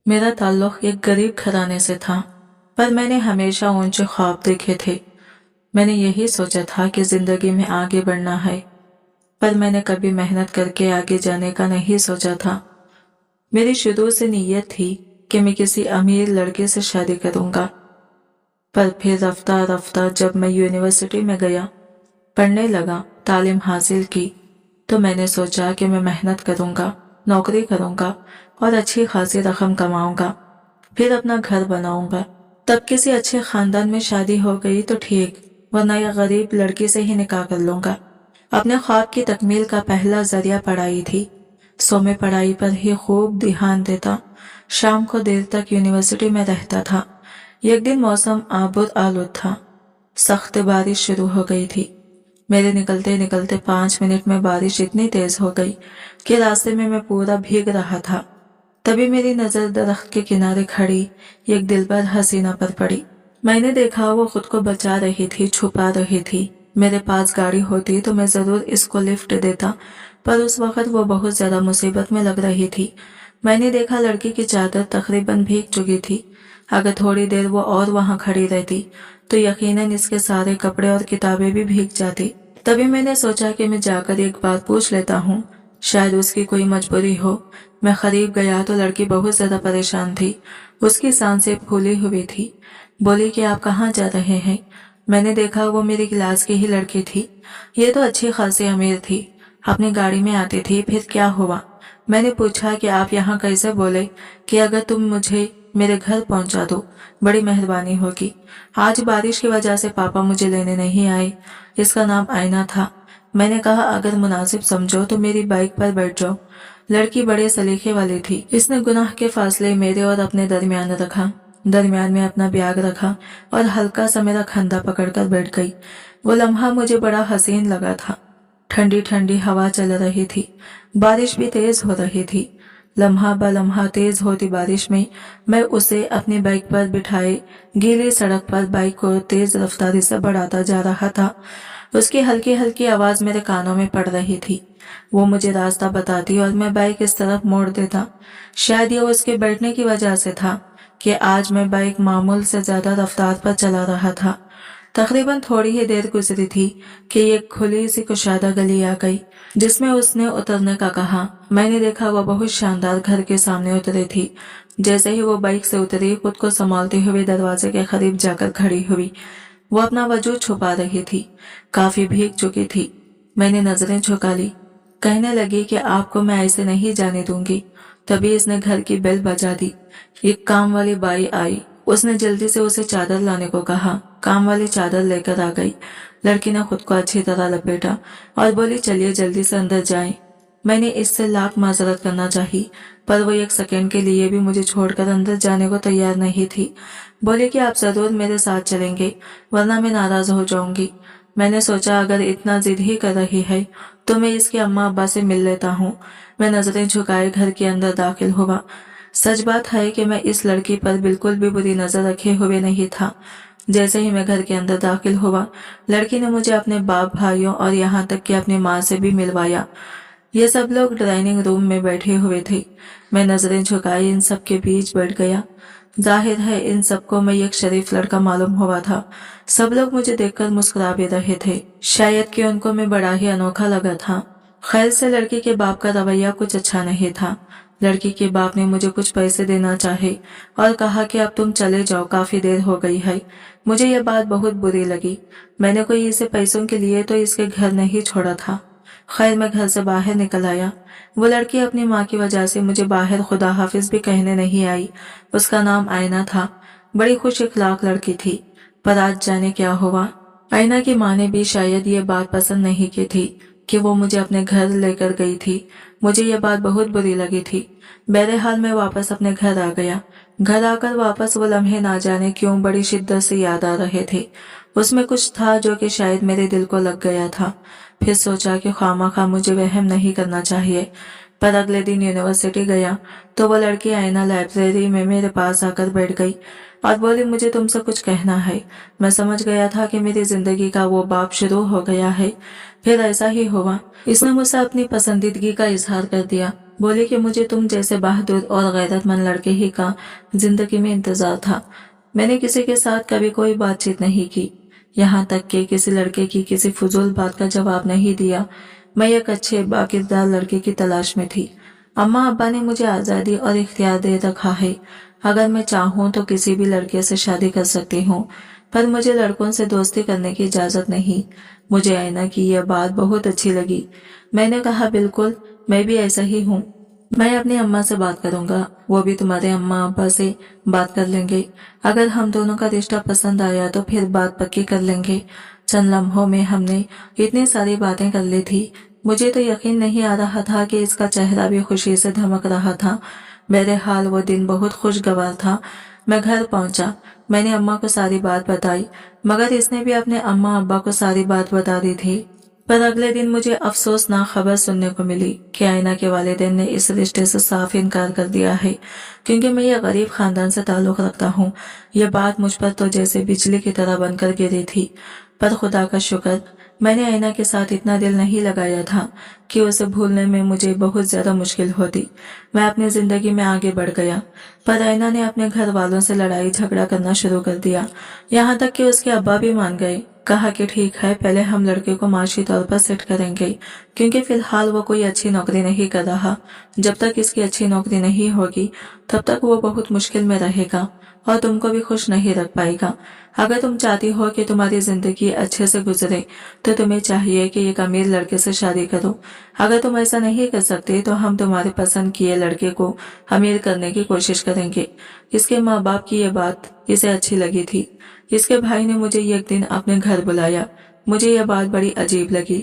मेरा ताल्लुक एक गरीब घराने से था, पर मैंने हमेशा ऊंचे ख्वाब देखे थे। मैंने यही सोचा था कि जिंदगी में आगे बढ़ना है, पर मैंने कभी मेहनत करके आगे जाने का नहीं सोचा था। मेरी शुरू से नीयत थी कि मैं किसी अमीर लड़के से शादी करूंगा, पर फिर रफ्ता रफ्ता जब मैं यूनिवर्सिटी में गया, पढ़ने लगा, तालीम हासिल की, तो मैंने सोचा कि मैं मेहनत करूंगा, नौकरी करूंगा और अच्छी खासी रकम कमाऊंगा, फिर अपना घर बनाऊंगा। तब किसी अच्छे खानदान में शादी हो गई तो ठीक, वरना या गरीब लड़की से ही निकाह कर लूंगा। अपने ख्वाब की तकमील का पहला जरिया पढ़ाई थी, सो मैं पढ़ाई पर ही खूब ध्यान देता। शाम को देर तक यूनिवर्सिटी में रहता था। एक दिन मौसम आबुद आलूद था, सख्त बारिश शुरू हो गई थी। मेरे निकलते निकलते 5 मिनट में बारिश इतनी तेज हो गई कि रास्ते में मैं पूरा भीग रहा था। तभी मेरी नजर दरख्त के किनारे खड़ी एक दिलबर हसीना पर पड़ी। मैंने देखा वो खुद को बचा रही थी, छुपा रही थी। मेरे पास गाड़ी होती तो मैं जरूर इसको लिफ्ट देता, पर उस वक्त वो बहुत ज्यादा मुसीबत में लग रही थी। मैंने देखा लड़की की चादर तकरीबन भीग चुकी थी। अगर थोड़ी देर वो और वहां खड़ी रहती तो यकीनन इसके सारे कपड़े और किताबें भी भीग जाती। तभी मैंने सोचा कि मैं जाकर एक बात पूछ लेता हूँ, शायद उसकी कोई मजबूरी हो। मैं करीब गया तो लड़की बहुत ज्यादा परेशान थी, उसकी सांसें फूली हुई थी। बोली कि आप कहाँ जा रहे हैं? मैंने देखा वो मेरी क्लास की ही लड़की थी। ये तो अच्छी खासी अमीर थी, अपनी गाड़ी में आती थी, फिर क्या हुआ? मैंने पूछा कि आप यहाँ कैसे बोले कि अगर तुम मुझे मेरे घर पहुंचा दो, बड़ी मेहरबानी होगी। आज बारिश की वजह से पापा मुझे लेने नहीं आए। इसका नाम आईना था। मैंने कहा अगर मुनासिब समझो तो मेरी बाइक पर बैठ जाओ। लड़की बड़े सलीके वाली थी। इसने गुनाह के फासले मेरे और अपने दरमियान रखा। दरमियान में अपना बैग रखा और हल्का सा मेरा खंधा पकड़कर बैठ गई। वो लम्हा मुझे बड़ा हसीन लगा था। ठंडी ठंडी हवा चल रही थी, बारिश भी तेज हो रही थी। लम्हा ब लम्हा तेज होती बारिश में मैं उसे अपनी बाइक पर बिठाए गीली सड़क पर बाइक को तेज रफ्तारी से बढ़ाता जा रहा था। उसकी हल्की हल्की आवाज मेरे कानों में पड़ रही थी। वो मुझे रास्ता बताती और मैं बाइक इस तरफ मोड़ देता। शायद ये उसके बैठने की वजह से था कि आज मैं बाइक मामूल से ज्यादा रफ्तार पर चला रहा था। तकरीबन थोड़ी ही देर गुजरी थी कि एक खुली सी कुशादा गली आ गई, जिसमें उसने उतरने का कहा। मैंने देखा वो बहुत शानदार घर के सामने उतरी थी। जैसे ही वो बाइक से उतरी, खुद को संभालते हुए दरवाजे के करीब जाकर खड़ी हुई। वो अपना वजूद छुपा रही थी, काफी भीग चुकी थी। मैंने नजरें झुका ली। कहने लगी कि आपको मैं ऐसे नहीं जाने दूंगी। तभी इसने घर की बेल बजा दी। एक काम वाली बाई आई। उसने जल्दी से उसे चादर लाने को कहा। काम वाली चादर लेकर आ गई। लड़की ने खुद को अच्छी तरह लपेटा और बोली चलिए जल्दी से अंदर जाएं। मैंने इससे लाख माजरत करना चाही, पर वो एक सेकंड के लिए भी मुझे छोड़कर अंदर जाने को तैयार नहीं थी। बोली कि आप जरूर मेरे साथ चलेंगे, वरना मैं नाराज हो जाऊंगी। मैंने सोचा अगर इतना जिद ही कर रही है तो मैं इसके अम्मा अब्बा से मिल लेता हूँ। मैं नजरें झुकाए घर के अंदर दाखिल हुआ। सच बात है कि मैं इस लड़की पर बिल्कुल भी बुरी नजर रखे हुए नहीं था। जैसे ही मैं घर के अंदर दाखिल हुआ, लड़की ने मुझे अपने बाप भाइयों और यहाँ तक कि अपनी माँ से भी मिलवाया। ये सब लोग डाइनिंग रूम में बैठे हुए थे। मैं नजरें झुकाई इन सब के बीच बैठ गया। जाहिर है इन सबको मैं एक शरीफ लड़का मालूम हुआ था। सब लोग मुझे देखकर मुस्कुरा भी रहे थे, शायद कि उनको मैं बड़ा ही अनोखा लगा था। खैर से लड़की के बाप का रवैया कुछ अच्छा नहीं था। लड़की के बाप ने मुझे कुछ पैसे देना चाहे और कहा कि अब तुम चले जाओ, काफी देर हो गई है। मुझे यह बात बहुत बुरी लगी। मैंने कोई इसे पैसों के लिए तो इसके घर नहीं छोड़ा था। खैर मैं घर से बाहर निकल आया। वो लड़की अपनी माँ की वजह से मुझे बाहर खुदा हाफिज भी कहने नहीं आई। उसका नाम आईना था। बड़ी खुश इखलाक लड़की थी, पर आज जाने क्या हुआ। आईना की माँ ने भी शायद ये बात पसंद नहीं की थी कि वो मुझे अपने घर लेकर गई थी। मुझे ये बात बहुत बुरी लगी थी। बहरहाल मैं वापस अपने घर आ गया। घर आकर वापस वो लम्हे ना जाने क्यों बड़ी शिद्दत से याद आ रहे थे। उसमें कुछ था जो कि शायद मेरे दिल को लग गया था। फिर सोचा कि खामखा मुझे वहम नहीं करना चाहिए। पर अगले दिन यूनिवर्सिटी गया तो वो लड़की आईना लाइब्रेरी में मेरे पास आकर बैठ गई और बोली मुझे तुमसे कुछ कहना है। मैं समझ गया था कि मेरी जिंदगी का वो बाब शुरू हो गया है। फिर ऐसा ही हुआ। इसने मुझसे अपनी पसंदीदगी का इजहार कर दिया। बोली कि मुझे तुम जैसे बहादुर और गैरतमंद लड़के ही का जिंदगी में इंतजार था। मैंने किसी के साथ कभी कोई बातचीत नहीं की, यहाँ तक कि किसी लड़के की किसी फजूल बात का जवाब नहीं दिया। मैं एक अच्छे बाकिरदार लड़के की तलाश में थी। अम्मा अब्बा ने मुझे आज़ादी और इख्तियार दे रखा है। अगर मैं चाहूँ तो किसी भी लड़के से शादी कर सकती हूँ, पर मुझे लड़कों से दोस्ती करने की इजाज़त नहीं। मुझे आयना की यह बात बहुत अच्छी लगी। मैंने कहा, बिल्कुल, मैं भी ऐसा ही हूँ। मैं अपनी अम्मा से बात करूंगा, वो भी तुम्हारे अम्मा अब्बा से बात कर लेंगे। अगर हम दोनों का रिश्ता पसंद आया तो फिर बात पक्की कर लेंगे। चंद लम्हों में हमने इतनी सारी बातें कर ली थी। मुझे तो यकीन नहीं आ रहा था कि इसका चेहरा भी खुशी से धमक रहा था। बहरहाल वो दिन बहुत खुशगवार था। मैं घर पहुंचा। मैंने अम्मा को सारी बात बताई, मगर इसने भी अपने अम्मा अब्बा को सारी बात बता दी थी। पर अगले दिन मुझे अफसोसनाक खबर सुनने को मिली कि आयना के वालिदैन ने इस रिश्ते से साफ इनकार कर दिया है, क्योंकि मैं यह गरीब खानदान से ताल्लुक रखता हूँ। यह बात मुझ पर तो जैसे बिजली की तरह बनकर गिरी थी। पर खुदा का शुक्र, मैंने आयना के साथ इतना दिल नहीं लगाया था कि उसे भूलने में मुझे बहुत ज्यादा मुश्किल होती। मैं अपनी जिंदगी में आगे बढ़ गया, पर आयना ने अपने घर वालों से लड़ाई झगड़ा करना शुरू कर दिया। यहाँ तक कि उसके अब्बा भी मान गए। कहा कि ठीक है, पहले हम लड़के को माशी तौर पर सेट करेंगे, क्योंकि फिलहाल वो कोई अच्छी नौकरी नहीं कर रहा। जब तक इसकी अच्छी नौकरी नहीं होगी तब तक वो बहुत मुश्किल में रहेगा और तुमको भी खुश नहीं रख पाएगा। अगर तुम चाहती हो कि तुम्हारी जिंदगी अच्छे से गुजरे तो तुम्हें चाहिए कि एक अमीर लड़के से शादी करो। अगर तुम ऐसा नहीं कर सकते तो हम तुम्हारे पसंद किए लड़के को अमीर करने की कोशिश करेंगे। इसके माँ बाप की ये बात इसे अच्छी लगी थी। इसके भाई ने मुझे एक दिन अपने घर बुलाया। मुझे यह बात बड़ी अजीब लगी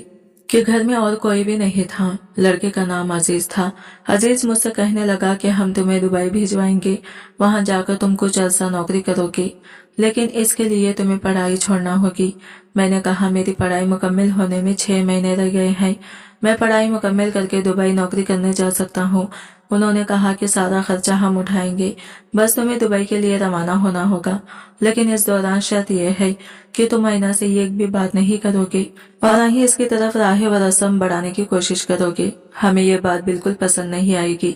कि घर में और कोई भी नहीं था। लड़के का नाम अजीज था। अजीज मुझसे कहने लगा कि हम तुम्हें दुबई भिजवाएंगे, वहां जाकर तुम कुछ अर्सा नौकरी करोगे, लेकिन इसके लिए तुम्हें पढ़ाई छोड़ना होगी। मैंने कहा, मेरी पढ़ाई मुकम्मल होने में 6 महीने रह गए हैं। मैं पढ़ाई मुकम्मल करके दुबई नौकरी करने जा सकता हूँ। उन्होंने कहा कि सारा खर्चा हम उठाएंगे, बस तुम्हें दुबई के लिए रवाना होना होगा। लेकिन इस दौरान शर्त यह है कि तुम आयना से एक भी बात नहीं करोगे और ना ही इसकी तरफ राह व रस्म बढ़ाने की कोशिश करोगे। हमें ये बात बिल्कुल पसंद नहीं आएगी।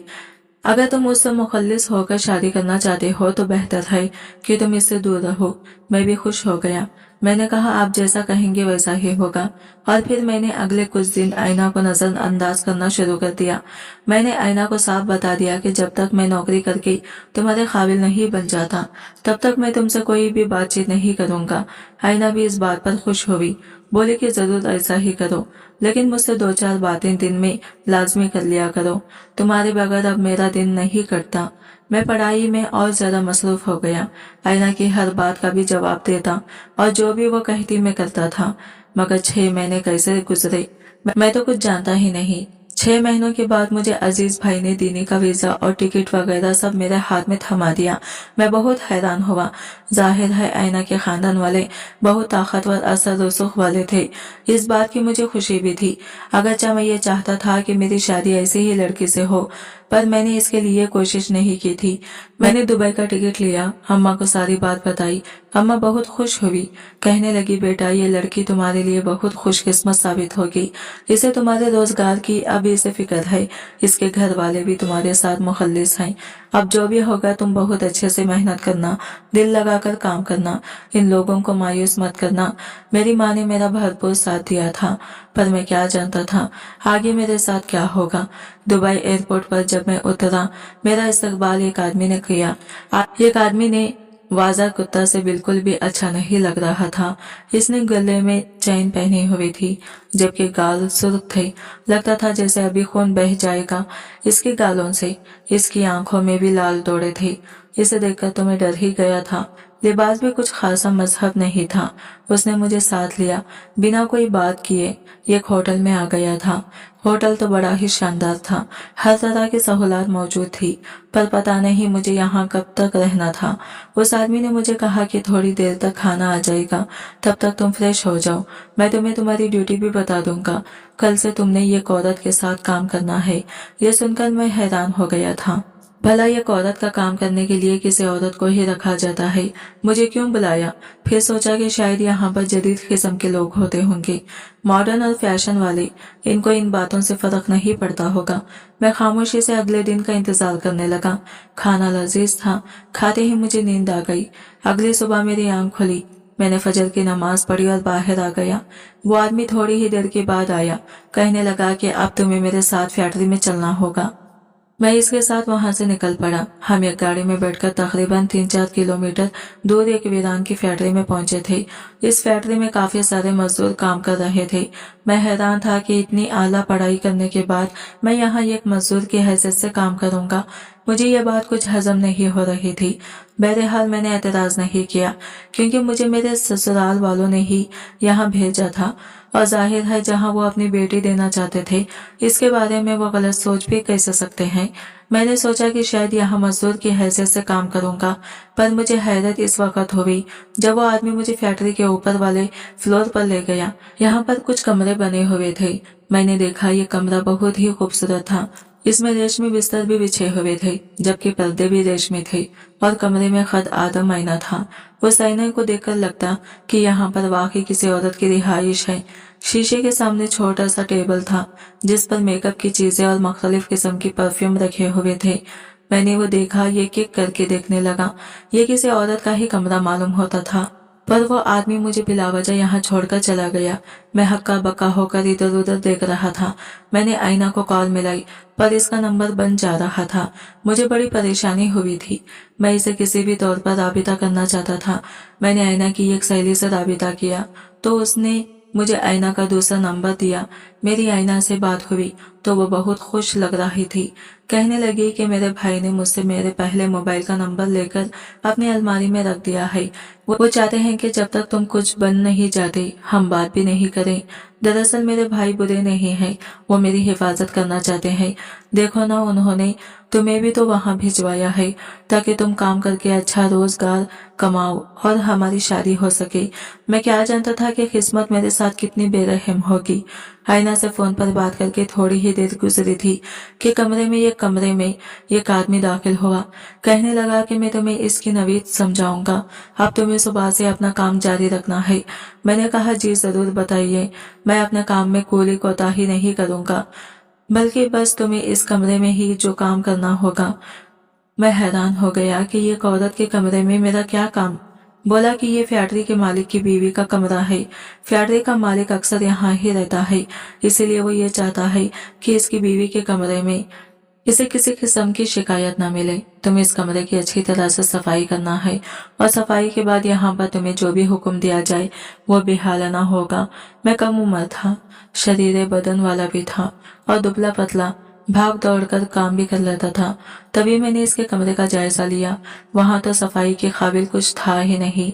अगर तुम उससे मुखल्लिस होकर शादी करना चाहते हो तो बेहतर है कि तुम इससे दूर रहो। मैं भी खुश हो गया। मैंने कहा, आप जैसा कहेंगे वैसा ही होगा। और फिर मैंने अगले कुछ दिन आयना को नजरअंदाज करना शुरू कर दिया। मैंने आयना को साफ बता दिया कि जब तक मैं नौकरी करके तुम्हारे काबिल नहीं बन जाता तब तक मैं तुमसे कोई भी बातचीत नहीं करूंगा। आयना भी इस बात पर खुश हुई। बोले कि जरूर ऐसा ही करो, लेकिन मुझसे 2-4 बातें दिन में लाजमी कर लिया करो। तुम्हारे बगैर अब मेरा दिन नहीं कटता। मैं पढ़ाई में और ज्यादा मसरूफ हो गया। आयना की हर बात का भी जवाब देता और जो भी वो कहती मैं करता था। मगर 6 महीने कैसे गुजरे मैं तो कुछ जानता ही नहीं। 6 महीनों के बाद मुझे अजीज भाई ने दीनी का वीजा और टिकट वगैरह सब मेरे हाथ में थमा दिया। मैं बहुत हैरान हुआ। जाहिर है आयना के खानदान वाले बहुत ताकतवर असर रसूख वाले थे। इस बात की मुझे खुशी भी थी। अगरचे मैं ये चाहता था कि मेरी शादी ऐसी ही लड़की से हो, पर मैंने इसके लिए कोशिश नहीं की थी। मैंने दुबई का टिकट लिया, अम्मा को सारी बात बताई। अम्मा बहुत खुश हुई। कहने लगी, बेटा, ये लड़की तुम्हारे लिए बहुत खुशकिस्मत साबित होगी। इसे तुम्हारे रोजगार की अब इसे फिक्र है। इसके घर वाले भी तुम्हारे साथ मुखल्लिस हैं। अब जो भी होगा तुम बहुत अच्छे से मेहनत करना, दिल लगाकर काम करना, इन लोगों को मायूस मत करना। मेरी माँ ने मेरा भरपूर साथ दिया था, पर मैं क्या जानता था आगे मेरे साथ क्या होगा। दुबई एयरपोर्ट पर जब मैं उतरा, मेरा इस्तकबाल एक आदमी ने किया। एक आदमी ने वाजा कुत्ता से बिल्कुल भी अच्छा नहीं लग रहा था। इसने गले में चैन पहनी हुई थी, जबकि गाल सुर्ख थे। लगता था जैसे अभी खून बह जाएगा इसके गालों से। इसकी आंखों में भी लाल डोरे थे। इसे देखकर तो मैं डर ही गया था। लिबास भी कुछ खासा मजहब नहीं था। उसने मुझे साथ लिया, बिना कोई बात किए एक होटल में आ गया था। होटल तो बड़ा ही शानदार था, हर तरह की सहूलत मौजूद थी, पर पता नहीं मुझे यहाँ कब तक रहना था। उस आदमी ने मुझे कहा कि थोड़ी देर तक खाना आ जाएगा, तब तक तुम फ्रेश हो जाओ। मैं तुम्हें तुम्हारी ड्यूटी भी बता दूंगा। कल से तुमने एक औरत के साथ काम करना है। ये सुनकर मैं हैरान हो गया था। भला एक औरत का काम करने के लिए किसी औरत को ही रखा जाता है, मुझे क्यों बुलाया? फिर सोचा कि शायद यहाँ पर जदीद किस्म के लोग होते होंगे, मॉडर्न और फैशन वाले, इनको इन बातों से फर्क नहीं पड़ता होगा। मैं खामोशी से अगले दिन का इंतजार करने लगा। खाना लजीज था, खाते ही मुझे नींद आ गई। अगली सुबह मेरी आंख खुली, मैंने फजर की नमाज पढ़ी और बाहर आ गया। वो आदमी थोड़ी ही देर के बाद आया, कहने लगा कि अब तुम्हें मेरे साथ फैक्ट्री में चलना होगा। मैं इसके साथ वहां से निकल पड़ा। हम एक गाड़ी में बैठकर तकरीबन 3-4 किलोमीटर दूर एक वीरान की फैक्ट्री में पहुंचे थे। इस फैक्ट्री में काफी सारे मजदूर काम कर रहे थे। मैं हैरान था कि इतनी आला पढ़ाई करने के बाद मैं यहाँ एक मजदूर की हैसियत से काम करूंगा। मुझे ये बात कुछ हजम नहीं हो रही थी। बहरहाल मैंने एतराज नहीं किया, क्योंकि मुझे मेरे ससुराल वालों ने ही यहाँ भेजा था और जाहिर है जहाँ वो अपनी बेटी देना चाहते थे, इसके बारे में वो गलत सोच भी कैसे सकते हैं। मैंने सोचा कि शायद यहाँ मजदूर की हैसियत से काम करूंगा, पर मुझे हैरत इस वक्त हुई जब वो आदमी मुझे फैक्ट्री के ऊपर वाले फ्लोर पर ले गया। यहाँ पर कुछ कमरे बने हुए थे। मैंने देखा ये कमरा बहुत ही खूबसूरत था। इसमें रेशमी बिस्तर भी बिछे हुए थे, जबकि पर्दे भी रेशमी थे, और कमरे में खद आदम आईना था। उस आईने को देखकर लगता कि यहाँ पर वाकई किसी औरत की रिहाइश है। शीशे के सामने छोटा सा टेबल था, जिस पर मेकअप की चीजें और मुख्तलिफ किस्म की परफ्यूम रखे हुए थे। मैंने वो देखा, ये किक करके देखने लगा। ये किसी औरत का ही कमरा मालूम होता था, पर वो आदमी मुझे बिलावजह यहाँ छोड़कर चला गया। मैं हक्का बक्का होकर इधर उधर देख रहा था। मैंने आईना को कॉल मिलाई, पर इसका नंबर बंद जा रहा था। मुझे बड़ी परेशानी हुई थी। मैं इसे किसी भी तौर पर राबिता करना चाहता था। मैंने आईना की एक सहेली से राबिता किया, तो उसने मुझे आईना का दूसरा नंबर दिया। मेरी आईना से बात हुई तो वो बहुत खुश लग रही थी। कहने लगी कि मेरे भाई ने मुझसे मेरे पहले मोबाइल का नंबर लेकर अपनी अलमारी में रख दिया है। वो चाहते हैं कि जब तक तुम कुछ बन नहीं जाते हम बात भी नहीं करें। दरअसल मेरे भाई बुरे नहीं हैं, वो मेरी हिफाजत करना चाहते हैं। देखो ना, उन्होंने तुम्हें भी तो वहां भिजवाया है ताकि तुम काम करके अच्छा रोजगार कमाओ और हमारी शादी हो सके। मैं क्या जानता था कि किस्मत मेरे साथ कितनी बेरहम होगी। आईना से फोन पर बात करके थोड़ी ही देर गुजरी थी कि कमरे में एक आदमी दाखिल हुआ। कहने लगा कि मैं तुम्हें इसकी नवीद समझाऊंगा, अब तुम्हें सुबह से अपना काम जारी रखना है। मैंने कहा, जी जरूर बताइए। मैं अपने काम में कोई कोताही नहीं करूंगा, बल्कि बस तुम्हें इस कमरे में ही जो काम करना होगा। मैं हैरान हो गया कि एक औरत के कमरे में मेरा क्या काम। बोला कि ये फैक्ट्री के मालिक की बीवी का कमरा है। फैक्ट्री का मालिक अक्सर यहाँ ही रहता है, इसीलिए वो ये चाहता है कि इसकी बीवी के कमरे में इसे किसी किस्म की शिकायत न मिले। तुम्हें इस कमरे की अच्छी तरह से सफाई करना है, और सफाई के बाद यहाँ पर तुम्हें जो भी हुक्म दिया जाए वो बेहालाना होगा। मैं कम उम्र था, शरीर बदन वाला भी था और दुबला पतला, भाग दौड़ कर काम भी कर लेता था। तभी मैंने इसके कमरे का जायजा लिया। वहां तो सफाई के काबिल कुछ था ही नहीं।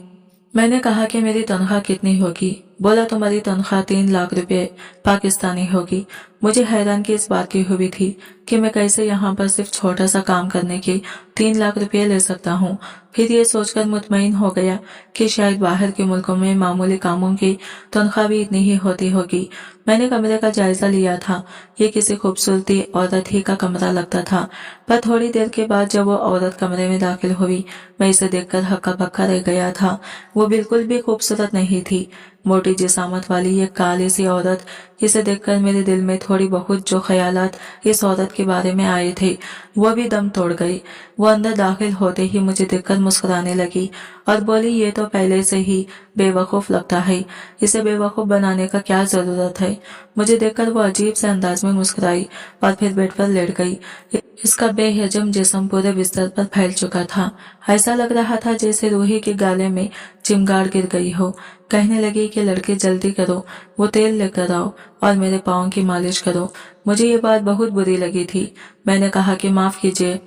मैंने कहा कि मेरी तनख्वाह कितनी होगी? बोला, तुम्हारी तनख्वाह 3 लाख रुपए पाकिस्तानी होगी। मुझे हैरानगी इस बात की हुई थी कि मैं कैसे यहाँ पर सिर्फ छोटा सा काम करने के 3 लाख रुपए ले सकता हूँ। फिर ये सोचकर मुतमईन हो गया कि शायद बाहर के मुल्कों में मामूली कामों की तनख्वाह भी इतनी ही होती होगी। मैंने कमरे का जायजा लिया था। ये किसी खूबसूरती औरत ही का कमरा लगता था, पर थोड़ी देर के बाद जब वो औरत कमरे में दाखिल हुई, मैं इसे देखकर हक्का बक्का रह गया था। वो बिल्कुल भी खूबसूरत नहीं थी। मोटी जिसामत वाली एक काली सी औरत। इसे देखकर मेरे दिल में थोड़ी बहुत जो ख्यालात इस औरत के बारे में आए थे वो भी दम तोड़ गई। वो अंदर दाखिल होते ही मुझे देखकर मुस्कुराने लगी और बोली, ये तो पहले से ही बेवकूफ लगता है, इसे बेवकूफ बनाने का क्या जरूरत है। मुझे देखकर वो अजीब से अंदाज में मुस्कुराई और फिर बेड पर लेट गई। इसका बेहजम जिस्म पूरे बिस्तर पर फैल चुका था। ऐसा लग रहा था जैसे रूही के गाले में चिमगाड़ गिर गई हो। कहने लगी कि लड़के जल्दी करो, वो तेल लेकर आओ और मेरे पाँव की मालिश करो। मुझे ये बात बहुत बुरी लगी थी। मैंने कहा कि माफ कीजिए,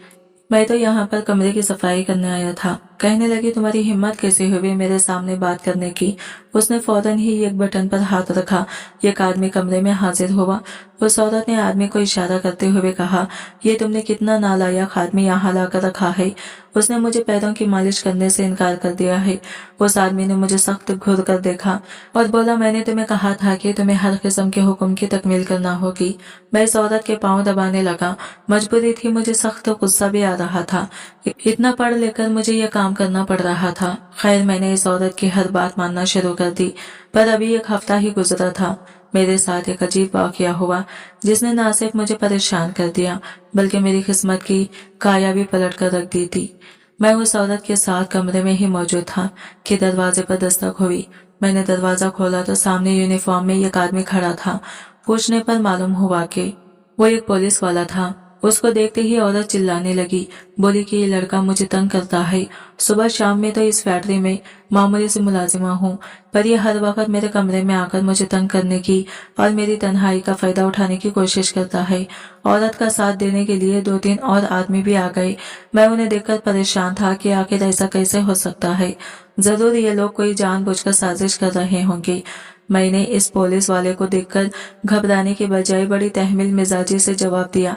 मैं तो यहाँ पर कमरे की सफाई करने आया था। कहने लगी, तुम्हारी हिम्मत कैसे हुई मेरे सामने बात करने की। उसने फौरन ही एक बटन पर हाथ रखा। एक आदमी कमरे में हाजिर हुआ। उस औरत ने आदमी को इशारा करते हुए कहा, ये तुमने कितना नालायक आदमी यहाँ लाकर रखा है। उसने मुझे पैरों की मालिश करने से इनकार कर दिया है। उस आदमी ने मुझे सख्त घूर कर देखा और बोला, मैंने तुम्हें कहा था कि तुम्हें हर किस्म के हुक्म की तकमील करना होगी। मैं इस औरत के पांव दबाने लगा। मजबूरी थी, मुझे सख्त गुस्सा भी आ रहा था। इतना पढ़ लेकर मुझे यह काम करना पड़ रहा था। खैर, मैंने इस औरत की हर बात मानना शुरू कर दी। पर अभी एक हफ्ता ही गुजरा था, मेरे साथ एक अजीब वाकया हुआ जिसने न सिर्फ मुझे परेशान कर दिया बल्कि मेरी किस्मत की काया भी पलट कर रख दी थी। मैं उस औरत के साथ कमरे में ही मौजूद था कि दरवाजे पर दस्तक हुई। मैंने दरवाजा खोला तो सामने यूनिफॉर्म में एक आदमी खड़ा था। पूछने पर मालूम हुआ कि वो एक पुलिस वाला था। उसको देखते ही औरत चिल्लाने लगी, बोली कि ये लड़का मुझे तंग करता है। सुबह शाम में तो इस फैक्ट्री में मामूली से मुलाजिमा हूँ, पर ये हर वक्त मेरे कमरे में आकर मुझे तंग करने की और मेरी तन्हाई का फायदा उठाने की कोशिश करता है। औरत का साथ देने के लिए 2-3 और आदमी भी आ गए। मैं उन्हें देखकर परेशान था कि आखिर ऐसा कैसे हो सकता है। जरूर ये लोग कोई जानबूझकर साजिश कर रहे होंगे। मैंने इस पुलिस वाले को देखकर घबराने के बजाय बड़ी तहमील मिजाजी से जवाब दिया,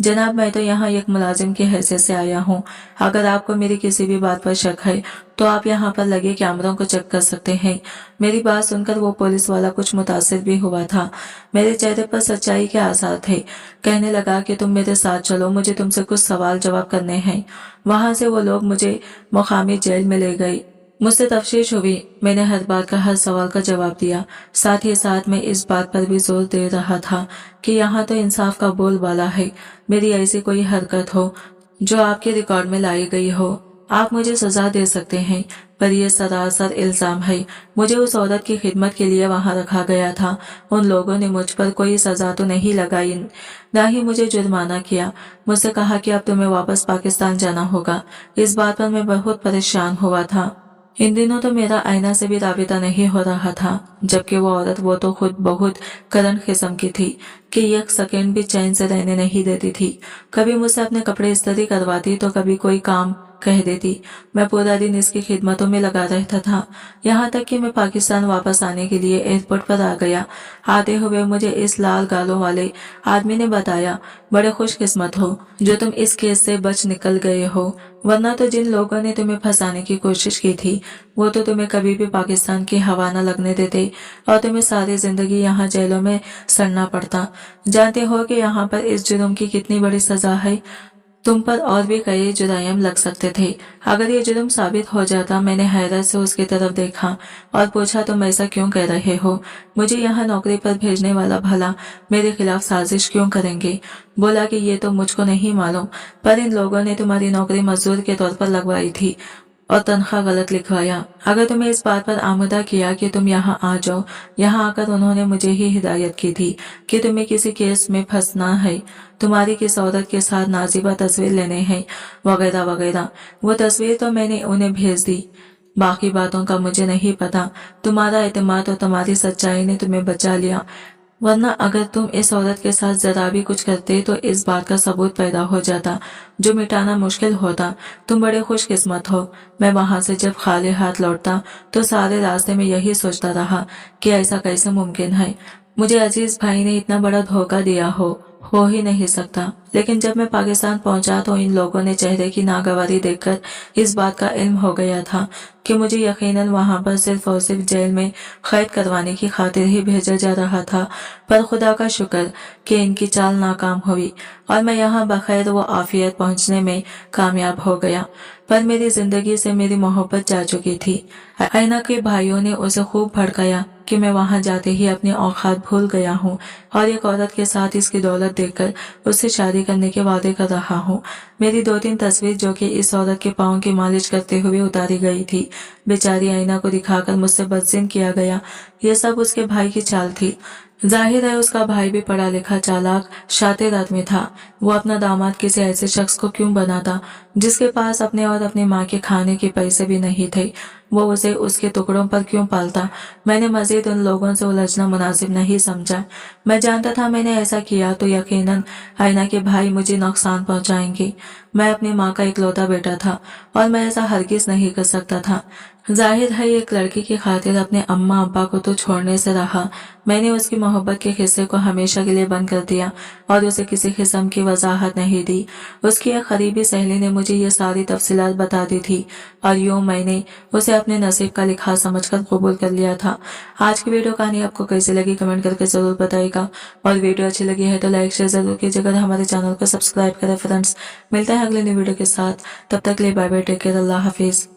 जनाब, मैं तो यहाँ एक मुलाजिम की हैसियत से आया हूँ। अगर आपको मेरी किसी भी बात पर शक है तो आप यहाँ पर लगे कैमरों को चेक कर सकते हैं। मेरी बात सुनकर वो पुलिस वाला कुछ मुतासिर भी हुआ था। मेरे चेहरे पर सच्चाई के आसार थे। कहने लगा कि तुम मेरे साथ चलो, मुझे तुमसे कुछ सवाल जवाब करने हैं। वहां से वो लोग मुझे मुकामी जेल में ले गए। मुझसे तफ्तीश हुई। मैंने हर बात का हर सवाल का जवाब दिया। साथ ही साथ मैं इस बात पर भी जोर दे रहा था कि यहाँ तो इंसाफ का बोलबाला है। मेरी ऐसी कोई हरकत हो जो आपके रिकॉर्ड में लाई गई हो, आप मुझे सजा दे सकते हैं, पर यह सरासर इल्जाम है। मुझे उस औरत की खिदमत के लिए वहां रखा गया था। उन लोगों ने मुझ पर कोई सजा तो नहीं लगाई, न ही मुझे जुर्माना किया। मुझसे कहा कि अब तुम्हें वापस पाकिस्तान जाना होगा। इस बात पर मैं बहुत परेशान हुआ था। इन दिनों तो मेरा आईना से भी राबिता नहीं हो रहा था, जबकि वो औरत वो तो खुद बहुत करंट किस्म की थी कि एक सेकंड भी चैन से रहने नहीं देती थी। कभी मुझसे अपने कपड़े इस्त्री करवाती तो कभी कोई काम कह देती। मैं पूरा दिन इसकी खिदमतों में लगा रहता था, यहाँ तक कि मैं पाकिस्तान वापस आने के लिए एयरपोर्ट पर आ गया। आते हुए मुझे इस लाल गालों वाले आदमी ने बताया, बड़े खुशकिस्मत हो जो तुम इस केस से बच निकल गए हो, वरना तो जिन लोगों ने तुम्हें फंसाने की कोशिश की थी वो तो तुम्हें कभी भी पाकिस्तान की हवा न लगने देते और तुम्हें सारी जिंदगी यहाँ जेलों में सड़ना पड़ता। जानते हो कि यहाँ पर इस जुर्म की कितनी बड़ी सजा है। तुम पर और भी कई जुराइम लग सकते थे अगर ये जुर्म साबित हो जाता। मैंने हैरत से उसकी तरफ देखा और पूछा, तुम ऐसा क्यों कह रहे हो? मुझे यहाँ नौकरी पर भेजने वाला भला मेरे खिलाफ साजिश क्यों करेंगे? बोला कि ये तो मुझको नहीं मालूम, पर इन लोगों ने तुम्हारी नौकरी मजदूर के तौर पर लगवाई थी और तनख्वाह गलत लिखवाया। अगर तुम्हें इस बात पर आमदा किया कि तुम यहाँ आ जाओ, यहाँ आकर उन्होंने मुझे ही हिदायत की थी कि तुम्हें किसी केस में फंसना है, तुम्हारी किस औरत के साथ नाजिबा तस्वीर लेने हैं, वगैरह वगैरह। वो तस्वीर तो मैंने उन्हें भेज दी, बाकी बातों का मुझे नहीं पता। तुम्हारा एतमाद और तुम्हारी सच्चाई ने तुम्हें बचा लिया, वरना अगर तुम इस औरत के साथ जरा भी कुछ करते तो इस बात का सबूत पैदा हो जाता जो मिटाना मुश्किल होता। तुम बड़े खुशकिस्मत हो। मैं वहां से जब खाली हाथ लौटता तो सारे रास्ते में यही सोचता रहा कि ऐसा कैसे मुमकिन है, मुझे अजीज भाई ने इतना बड़ा धोखा दिया हो ही नहीं सकता। लेकिन जब मैं पाकिस्तान पहुंचा तो इन लोगों ने चेहरे की नागवारी देखकर इस बात का इल्म हो गया था कि मुझे यकीनन वहां पर सिर्फ और सिर्फ जेल में कैद करवाने की खातिर ही भेजा जा रहा था। पर खुदा का शुक्र कि इनकी चाल नाकाम हुई और मैं यहाँ बखैर व आफियत पहुंचने में कामयाब हो गया। पर मेरी जिंदगी से मेरी मोहब्बत जा चुकी थी। ऐना के भाइयों ने उसे खूब भड़काया कि मैं वहां जाते ही अपनी औकात भूल गया हूँ और एक औरत के साथ इसकी दौलत देखकर उससे शादी करने के वादे कर रहा हूँ। मेरी 2-3 तस्वीर जो कि इस औरत के पाँव की मालिश करते हुए उतारी गई थी, बेचारी आईना को दिखाकर मुझसे बदजिन किया गया। ये सब उसके भाई की चाल थी। जाहिर है उसका भाई भी पढ़ा लिखा चालाक शातिर आदमी था। वो अपना दामाद किसी ऐसे शख्स को क्यों बनाता जिसके पास अपने और अपनी माँ के खाने के पैसे भी नहीं थे। वो उसे उसके टुकड़ों पर क्यों पालता। मैंने मजीद उन लोगों से उलझना मुनासिब नहीं समझा। मैं जानता था मैंने ऐसा किया तो यकीनन आईना के भाई मुझे नुकसान पहुंचाएंगे। मैं अपनी माँ का इकलौता बेटा था और मैं ऐसा हरगिज नहीं कर सकता था। जाहिर है एक लड़की की खातिर अपने अम्मा अब्बा को तो छोड़ने से रहा। मैंने उसकी मोहब्बत के हिस्से को हमेशा के लिए बंद कर दिया और उसे किसी किस्म की वजाहत नहीं दी। उसकी एक करीबी सहेली ने मुझे ये सारी तफसीलात बता दी थी और यूं मैंने उसे अपने नसीब का लिखा समझकर कबूल कर लिया था। आज की वीडियो कहानी आपको कैसी लगी कमेंट करके जरूर बताइएगा और वीडियो अच्छी लगी है तो लाइक शेयर जरूर कीजिएगा। हमारे चैनल को सब्सक्राइब करें फ्रेंड्स। मिलते हैं अगले न्यू वीडियो के साथ, तब तक के लिए बाय बाय, टेक केयर, अल्लाह हाफिज।